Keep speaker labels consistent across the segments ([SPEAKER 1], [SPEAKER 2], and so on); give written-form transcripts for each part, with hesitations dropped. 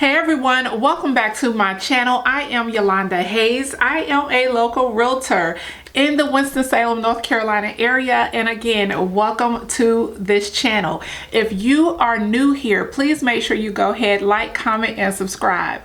[SPEAKER 1] Hey everyone, welcome back to my channel. I am Yolanda Hayes. I am a local realtor in the Winston-Salem, North Carolina area. And again, welcome to this channel. If you are new here, please make sure you go ahead, like, comment, and subscribe.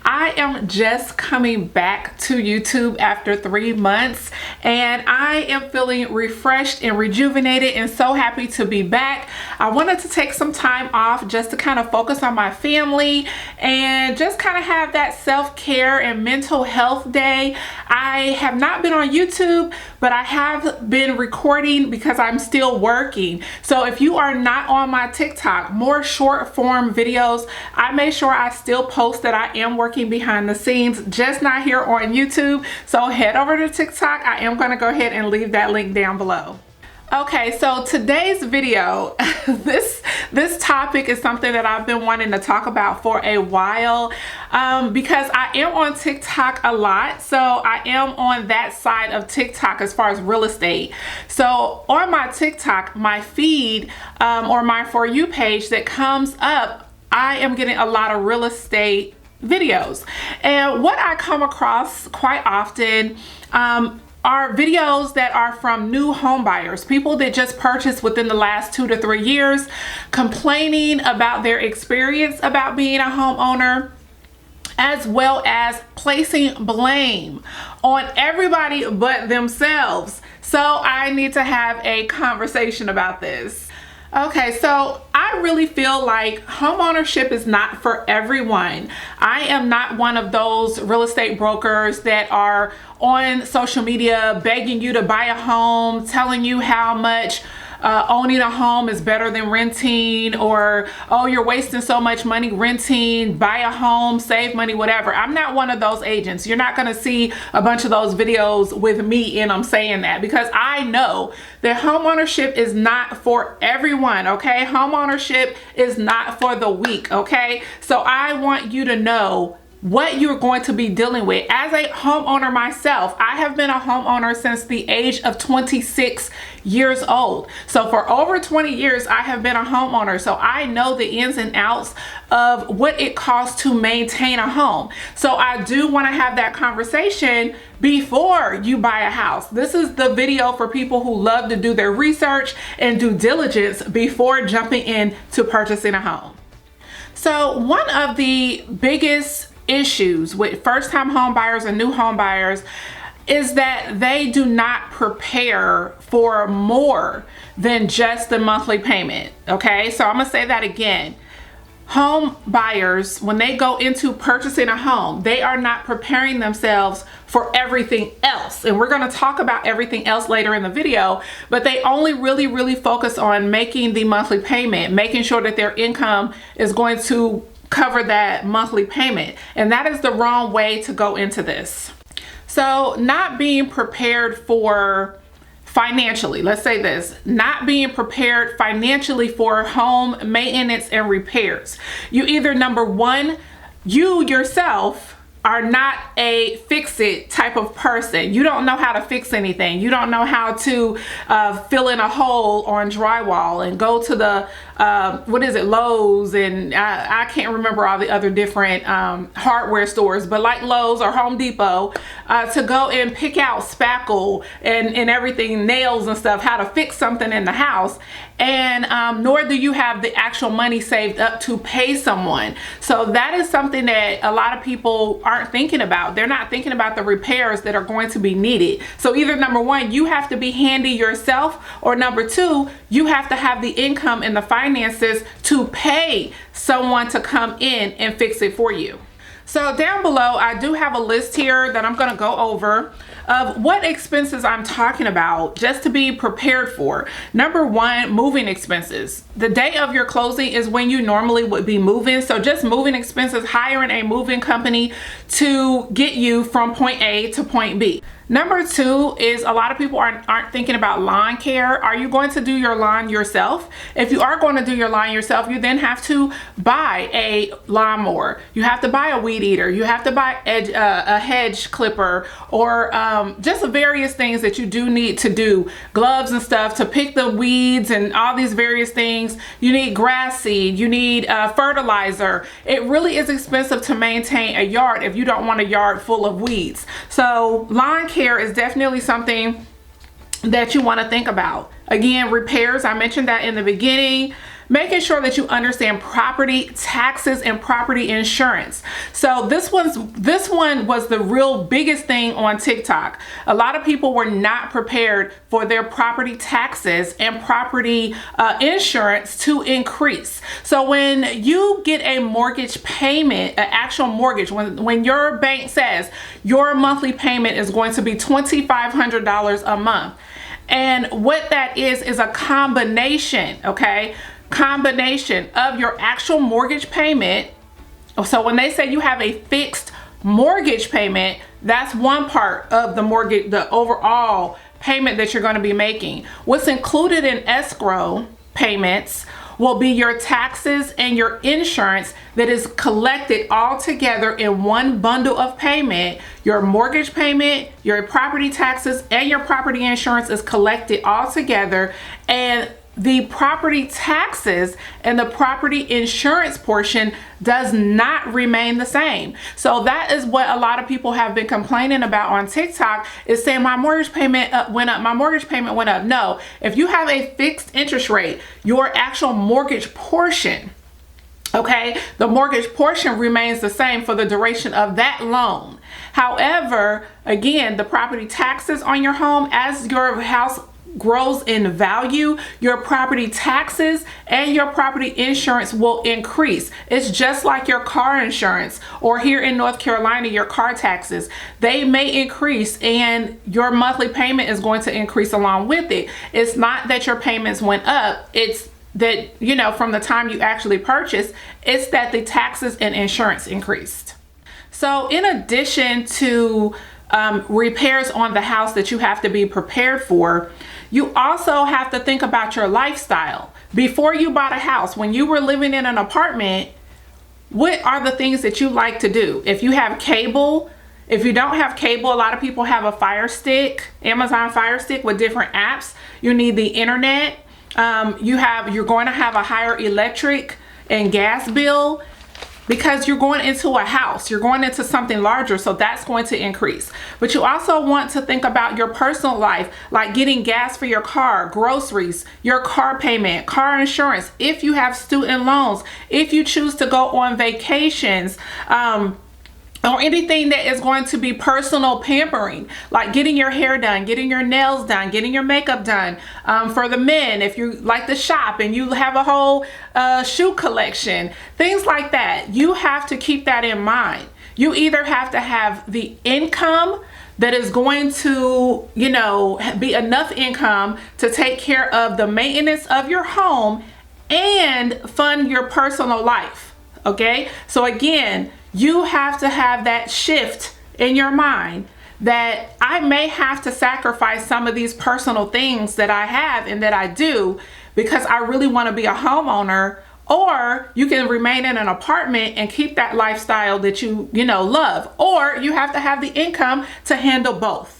[SPEAKER 1] I am just coming back to YouTube after 3 months and I am feeling refreshed and rejuvenated and so happy to be back. I wanted to take some time off just to kind of focus on my family and just kind of have that self-care and mental health day. I have not been on YouTube, but I have been recording because I'm still working. So if you are not on my TikTok, more short form videos, I make sure I still post that I am working behind the scenes, just not here on YouTube. So head over to TikTok. I am going to go ahead and leave that link down below. Okay, so today's video, this topic is something that I've been wanting to talk about for a while because I am on TikTok a lot. So I am on that side of TikTok as far as real estate. So on my TikTok, my feed or my For You page that comes up, I am getting a lot of real estate videos. And what I come across quite often are videos that are from new home buyers, people that just purchased within the last 2 to 3 years, complaining about their experience about being a homeowner, as well as placing blame on everybody but themselves. So I need to have a conversation about this. Okay, so I really feel like homeownership is not for everyone. I am not one of those real estate brokers that are on social media begging you to buy a home, telling you how much owning a home is better than renting, or oh, you're wasting so much money renting, buy a home, save money, whatever. I'm not one of those agents. You're not going to see a bunch of those videos with me in them saying that, because I know that homeownership is not for everyone. Okay, homeownership is not for the weak. Okay, so I want you to know what you're going to be dealing with. As a homeowner myself, I have been a homeowner since the age of 26 years old. So for over 20 years, I have been a homeowner. So I know the ins and outs of what it costs to maintain a home. So I do want to have that conversation before you buy a house. This is the video for people who love to do their research and due diligence before jumping in to purchasing a home. So one of the biggest issues with first-time home buyers and new home buyers is that they do not prepare for more than just the monthly payment. Okay, so I'm gonna say that again. Home buyers, when they go into purchasing a home, they are not preparing themselves for everything else. And we're going to talk about everything else later in the video, but they only really focus on making the monthly payment, making sure that their income is going to cover that monthly payment. And that is the wrong way to go into this. So not being prepared for financially, let's say this, not being prepared financially for home maintenance and repairs. You either, number one, you yourself are not a fix-it type of person. You don't know how to fix anything. You don't know how to fill in a hole on drywall and go to the Lowe's, and I can't remember all the other different hardware stores, but like Lowe's or Home Depot, to go and pick out spackle and everything, nails and stuff, how to fix something in the house. And nor do you have the actual money saved up to pay someone. So that is something that a lot of people aren't thinking about. They're not thinking about the repairs that are going to be needed. So either number one, you have to be handy yourself, or number two, you have to have the income and the finances to pay someone to come in and fix it for you. So down below, I do have a list here that I'm going to go over of what expenses I'm talking about just to be prepared for. Number one, moving expenses. The day of your closing is when you normally would be moving. So just moving expenses, hiring a moving company to get you from point A to point B. Number two is a lot of people aren't thinking about lawn care. Are you going to do your lawn yourself? If you are going to do your lawn yourself, you then have to buy a lawnmower. You have to buy a weed eater. You have to buy a hedge clipper, or just various things that you do need to do, gloves and stuff to pick the weeds and all these various things. You need grass seed, you need fertilizer. It really is expensive to maintain a yard if you don't want a yard full of weeds. So lawn care is definitely something that you want to think about. Again, repairs, I mentioned that in the beginning. Making sure that you understand property taxes and property insurance. So this one was the real biggest thing on TikTok. A lot of people were not prepared for their property taxes and property insurance to increase. So when you get a mortgage payment, an actual mortgage, when your bank says your monthly payment is going to be $2,500 a month, and what that is a combination, okay? Combination of your actual mortgage payment. So when they say you have a fixed mortgage payment, that's one part of the mortgage, the overall payment that you're going to be making. What's included in escrow payments will be your taxes and your insurance that is collected all together in one bundle of payment. Your mortgage payment, your property taxes, and your property insurance is collected all together, and the property taxes and the property insurance portion does not remain the same. So that is what a lot of people have been complaining about on TikTok, is saying my mortgage payment went up, my mortgage payment went up. No, if you have a fixed interest rate, your actual mortgage portion, okay, the mortgage portion remains the same for the duration of that loan. However, again, the property taxes on your home, as your house grows in value, your property taxes and your property insurance will increase. It's just like your car insurance, or here in North Carolina, your car taxes. They may increase and your monthly payment is going to increase along with it. It's not that your payments went up, it's that, you know, from the time you actually purchased, it's that the taxes and insurance increased. So in addition to repairs on the house that you have to be prepared for, you also have to think about your lifestyle. Before you bought a house, when you were living in an apartment, what are the things that you like to do? If you have cable, if you don't have cable, a lot of people have a Fire Stick, Amazon Fire Stick with different apps. You need the internet. You're going to have a higher electric and gas bill, because you're going into a house, you're going into something larger, so that's going to increase. But you also want to think about your personal life, like getting gas for your car, groceries, your car payment, car insurance, if you have student loans, if you choose to go on vacations, or anything that is going to be personal pampering, like getting your hair done, getting your nails done, getting your makeup done. For the men, if you like to shop and you have a whole shoe collection, things like that, you have to keep that in mind. You either have to have the income that is going to, you know, be enough income to take care of the maintenance of your home and fund your personal life. Okay, so again, you have to have that shift in your mind that I may have to sacrifice some of these personal things that I have and that I do because I really want to be a homeowner. Or you can remain in an apartment and keep that lifestyle that you love. Or you have to have the income to handle both.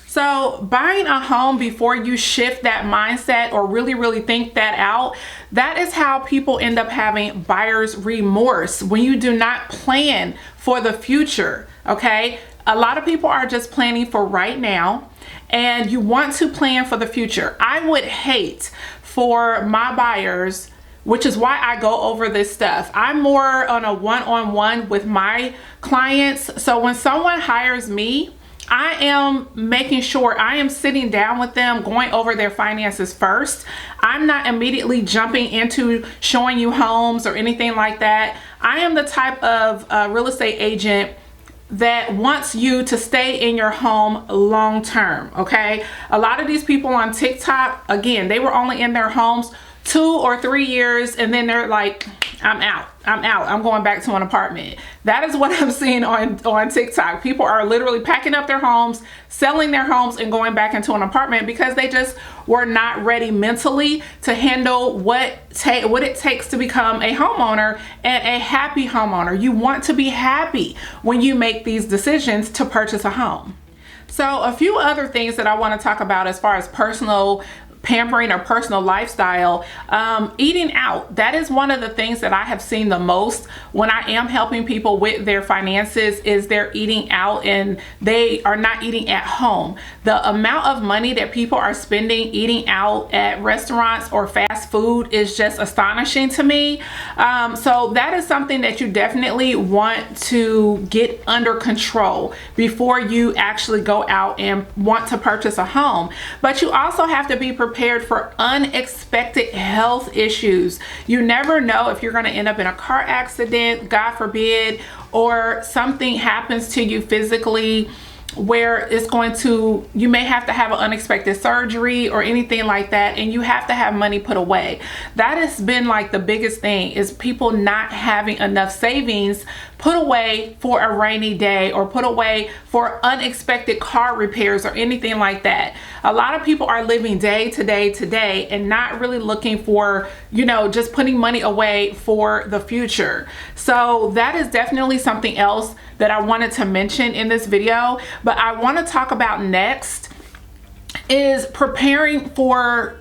[SPEAKER 1] So buying a home before you shift that mindset or really think that out, that is how people end up having buyer's remorse, when you do not plan for the future, okay? A lot of people are just planning for right now, and you want to plan for the future. I would hate for my buyers, which is why I go over this stuff. I'm more on a one-on-one with my clients. So when someone hires me, I am making sure I am sitting down with them, going over their finances first. I'm not immediately jumping into showing you homes or anything like that. I am the type of real estate agent that wants you to stay in your home long term, okay? A lot of these people on TikTok, again, they were only in their homes 2 or 3 years, and then they're like, I'm out, I'm going back to an apartment. That is what I'm seeing on TikTok. People are literally packing up their homes, selling their homes, and going back into an apartment because they just were not ready mentally to handle what it takes to become a homeowner and a happy homeowner. You want to be happy when you make these decisions to purchase a home. So a few other things that I want to talk about as far as personal pampering or personal lifestyle. Eating out, that is one of the things that I have seen the most when I am helping people with their finances, is they're eating out and they are not eating at home. The amount of money that people are spending eating out at restaurants or fast food is just astonishing to me. So that is something that you definitely want to get under control before you actually go out and want to purchase a home. But you also have to be prepared for unexpected health issues. You never know if you're going to end up in a car accident, God forbid, or something happens to you physically where it's going to, you may have to have an unexpected surgery or anything like that, and you have to have money put away. That has been like the biggest thing, is people not having enough savings put away for a rainy day or put away for unexpected car repairs or anything like that. A lot of people are living day to day to day and not really looking for, you know, just putting money away for the future. So that is definitely something else that I wanted to mention in this video. But I want to talk about next is preparing for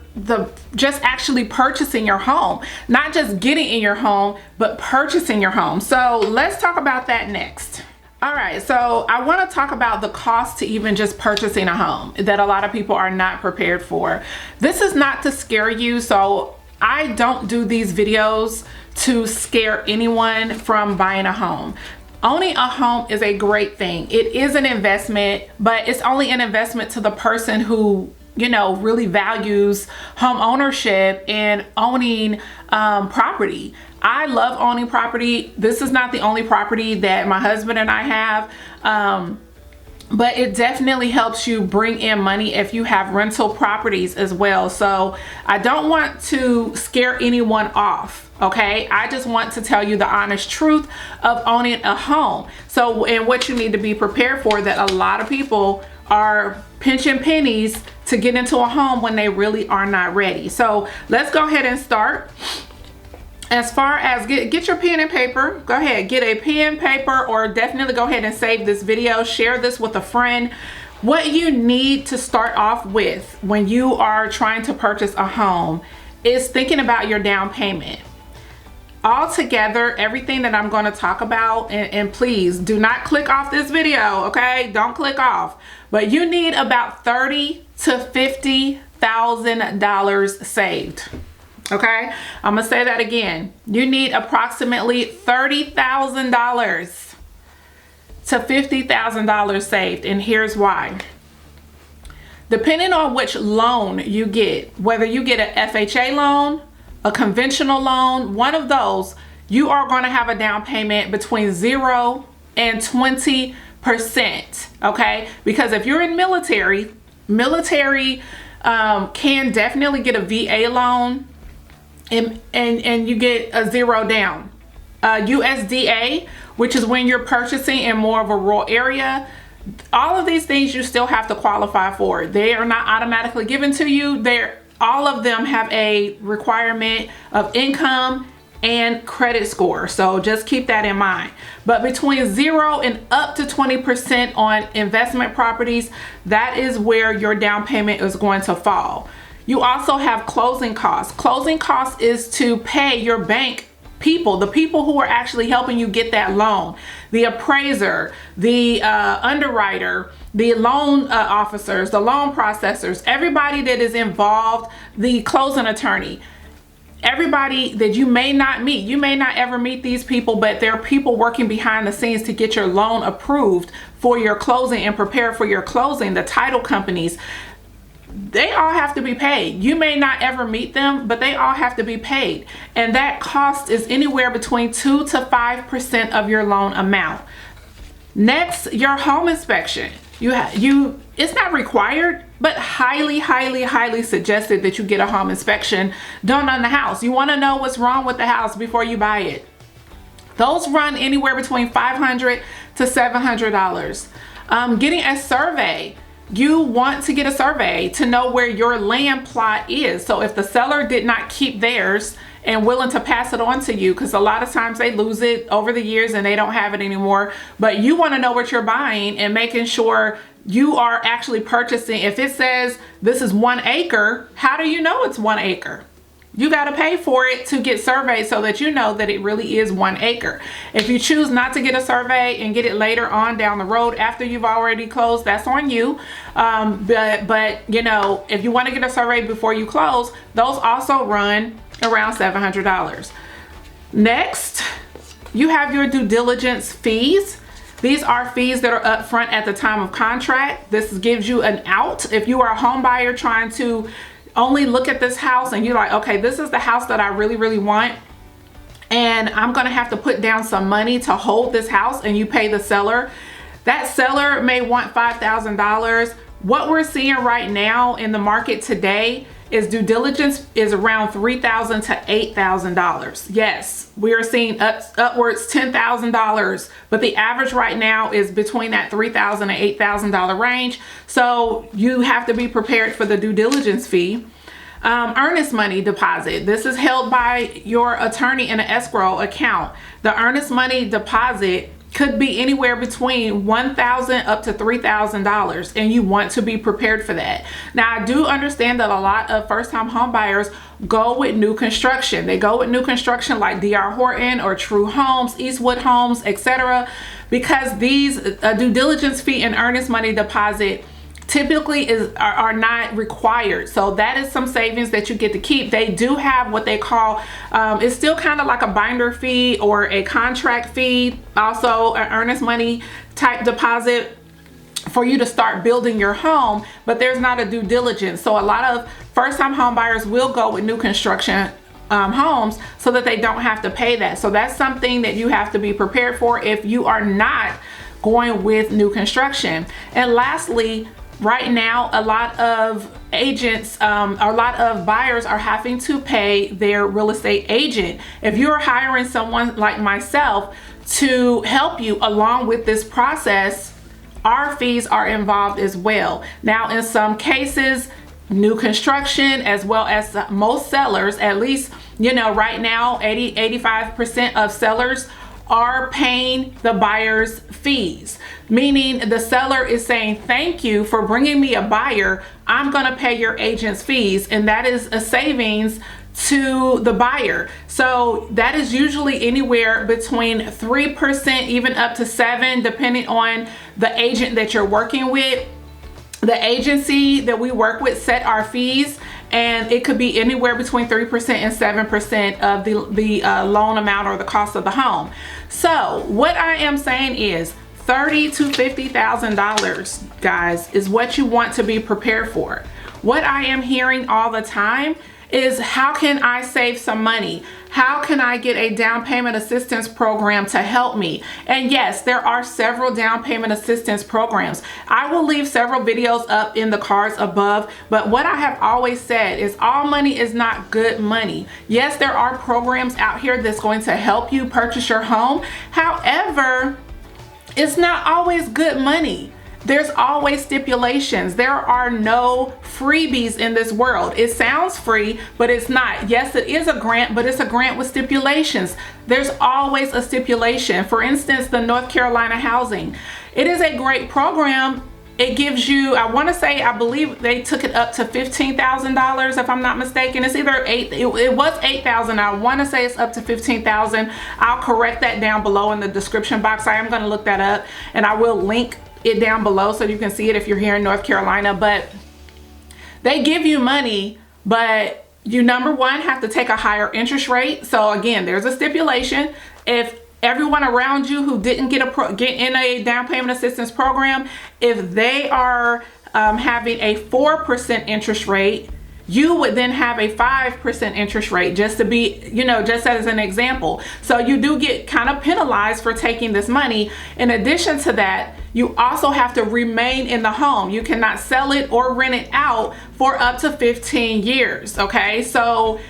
[SPEAKER 1] just actually purchasing your home, not just getting in your home, but purchasing your home. So let's talk about that next. All right, so I want to talk about the cost to even just purchasing a home that a lot of people are not prepared for. This is not to scare you, so I don't do these videos to scare anyone from buying a home. Owning a home is a great thing. It is an investment, but it's only an investment to the person who, you know, really values home ownership and owning property. I love owning property. This is not the only property that my husband and I have, but it definitely helps you bring in money if you have rental properties as well. So I don't want to scare anyone off. Okay, I just want to tell you the honest truth of owning a home. So, and what you need to be prepared for, that a lot of people are pinching pennies to get into a home when they really are not ready. So let's go ahead and start. As far as get your pen and paper, go ahead, get a pen, paper, or definitely go ahead and save this video, share this with a friend. What you need to start off with when you are trying to purchase a home is thinking about your down payment. Altogether, everything that I'm going to talk about, and please do not click off this video, okay? Don't click off. But you need about $30,000 to $50,000 saved. Okay, I'm gonna say that again. You need approximately $30,000 to $50,000 saved, and here's why. Depending on which loan you get, whether you get an FHA loan, a conventional loan, one of those, you are going to have a down payment between 0 and 20%. Okay, because if you're in military can definitely get a VA loan. And you get a 0 down. USDA, which is when you're purchasing in more of a rural area, all of these things you still have to qualify for. They are not automatically given to you. All of them have a requirement of income and credit score. So just keep that in mind. But between 0 and up to 20% on investment properties, that is where your down payment is going to fall. You also have closing costs. Closing costs is to pay your bank people, the people who are actually helping you get that loan, the appraiser, the underwriter, the loan officers, the loan processors, everybody that is involved, the closing attorney, everybody that you may not meet. You may not ever meet these people, but there are people working behind the scenes to get your loan approved for your closing and prepare for your closing. The title companies, they all have to be paid. You may not ever meet them, but they all have to be paid. And that cost is anywhere between 2 to 5% of your loan amount. Next, your home inspection. It's not required, but highly suggested that you get a home inspection done on the house. You want to know what's wrong with the house before you buy it. Those run anywhere between $500 to $700. Getting a survey. You want to get a survey to know where your land plot is. So if the seller did not keep theirs and willing to pass it on to you, because a lot of times they lose it over the years and they don't have it anymore. But you want to know what you're buying and making sure you are actually purchasing. If it says this is 1 acre, how do you know it's 1 acre? You got to pay for it to get surveyed so that you know that it really is 1 acre. If you choose not to get a survey and get it later on down the road after you've already closed, that's on you. But you know, if you want to get a survey before you close, those also run around $700. Next, you have your due diligence fees. These are fees that are upfront at the time of contract. This gives you an out. If you are a home buyer trying to only look at this house and you're like, okay, this is the house that I really, really want, and I'm gonna have to put down some money to hold this house, and you pay the seller. That seller may want $5,000. What we're seeing right now in the market today is due diligence is around $3,000 to $8,000. Yes, we are seeing upwards $10,000, but the average right now is between that $3,000 and $8,000 range. So you have to be prepared for the due diligence fee. Earnest money deposit. This is held by your attorney in an escrow account. The earnest money deposit could be anywhere between $1,000 up to $3,000, and you want to be prepared for that. Now, I do understand that a lot of first-time home buyers go with new construction. They go with new construction like D.R. Horton or True Homes, Eastwood Homes, etc., because these due diligence fee and earnest money deposit typically are not required. So that is some savings that you get to keep. They do have what they call, it's still kind of like a binder fee or a contract fee, also an earnest money type deposit for you to start building your home, but there's not a due diligence. So a lot of first-time home buyers will go with new construction homes so that they don't have to pay that. So that's something that you have to be prepared for if you are not going with new construction. And lastly, right now, a lot of agents, a lot of buyers are having to pay their real estate agent. If you're hiring someone like myself to help you along with this process, our fees are involved as well. Now, in some cases, new construction, as well as most sellers, at least, you know, right now, 85% of sellers are paying the buyer's fees, meaning the seller is saying, thank you for bringing me a buyer. I'm going to pay your agent's fees, and that is a savings to the buyer. So that is usually anywhere between 3%, even up to 7%, depending on the agent that you're working with. The agency that we work with set our fees, and it could be anywhere between 3% and 7% of the loan amount or the cost of the home. So what I am saying is $30,000 to $50,000, guys, is what you want to be prepared for. What I am hearing all the time is, how can I save some money? How can I get a down payment assistance program to help me? And yes, there are several down payment assistance programs. I will leave several videos up in the cards above, but what I have always said is all money is not good money. Yes, there are programs out here that's going to help you purchase your home. However, it's not always good money. There's always stipulations. There are no freebies in this world. It sounds free, but it's not. Yes, it is a grant, but it's a grant with stipulations. There's always a stipulation. For instance, the North Carolina housing. It is a great program. It gives you, I believe they took it up to $15,000 if I'm not mistaken. It's either it was $8,000. I want to say it's up to $15,000. I'll correct that down below in the description box. I am going to look that up, and I will link it down below so you can see it if you're here in North Carolina. But they give you money, but you, number one, have to take a higher interest rate. So again, there's a stipulation. If everyone around you who didn't get in a down payment assistance program, if they are having a 4% interest rate, you would then have a 5% interest rate, just to be, you know, just as an example. So you do get kind of penalized for taking this money. In addition to that, you also have to remain in the home. You cannot sell it or rent it out for up to 15 years, okay? So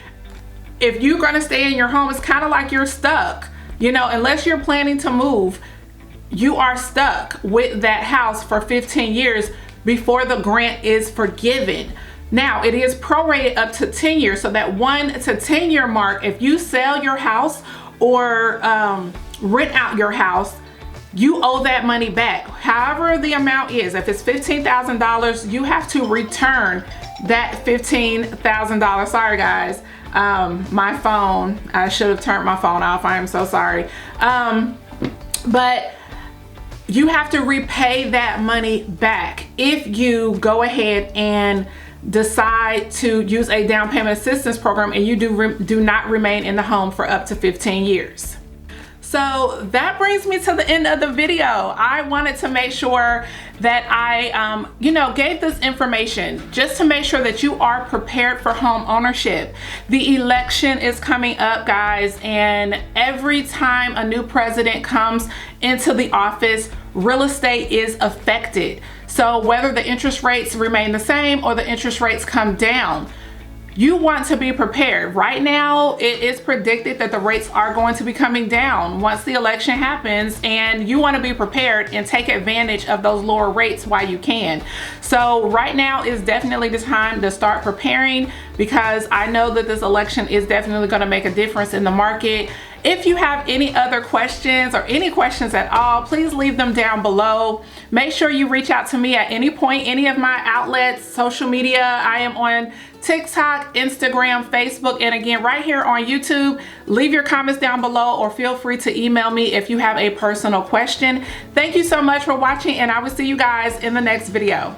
[SPEAKER 1] if you're gonna stay in your home, it's kind of like you're stuck. You know, unless you're planning to move, you are stuck with that house for 15 years before the grant is forgiven. Now, it is prorated up to 10 years. So that 1 to 10 year mark, if you sell your house or rent out your house, you owe that money back. However the amount is, if it's $15,000, you have to return that $15,000. Sorry guys, my phone, I should have turned my phone off. I am so sorry. But you have to repay that money back if you go ahead and decide to use a down payment assistance program and you do not remain in the home for up to 15 years. So that brings me to the end of the video. I wanted to make sure that I, gave this information just to make sure that you are prepared for home ownership. The election is coming up, guys, and every time a new president comes into the office, real estate is affected. So whether the interest rates remain the same or the interest rates come down, you want to be prepared. Right now, it is predicted that the rates are going to be coming down once the election happens, and you want to be prepared and take advantage of those lower rates while you can. So right now is definitely the time to start preparing, because I know that this election is definitely going to make a difference in the market. If you have any other questions or any questions at all, please leave them down below. Make sure you reach out to me at any point, any of my outlets, social media. I am on TikTok, Instagram, Facebook, and again, right here on YouTube. Leave your comments down below or feel free to email me if you have a personal question. Thank you so much for watching, and I will see you guys in the next video.